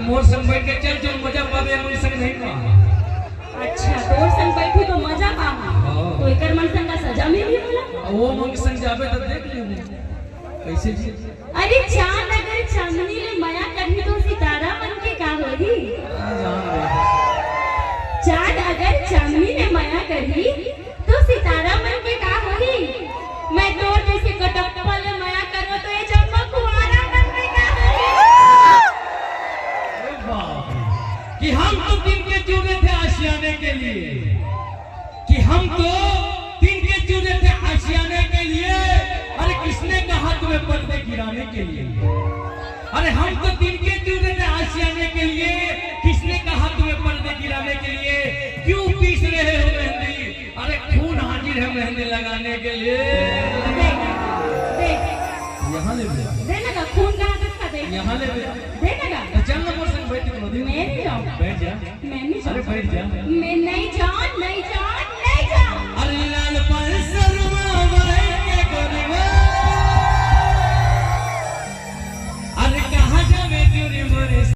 मोर संग बैठ के चल चल मजा पावे मोर संग नहीं पा। अच्छा तोर संग बैठू तो मजा पावा तो एकर मन संग का सजा मिली होला। वो मन संग जाबे तो देख लेबू कैसे जी। अरे चांद अगर चांदनी ले माया करही तो सितारा मन के का होही। चांद अगर चांदनी ले माया करही तो सितारा मन के का होही। मैं तोर जैसे कटप्पा ले माया करो तो ये चमकुआरा मन के का होही। अरे बाप कि हम तो दिन के चूरे थे आशियाने के लिए, कि हम तो दिन के चूरे थे आशियाने के लिए। अरे किसने कहा तुम्हें पर्दे गिराने के लिए। अरे हम तो दिन के चूरे थे आशियाने के लिए, किसने कहा तुम्हें पर्दे गिराने के लिए। क्यों पीस रहे हो मेहंदी, अरे खून हाजिर है मेहंदी लगाने के लिए। यहाँ ले देना का खून कहाँ किसका दे। यहाँ ले देना का चल ना मोर संग बैठ के मैं नहीं जाऊँ। बैठ जा। मैं नहीं अरे बैठ जा। मैं नहीं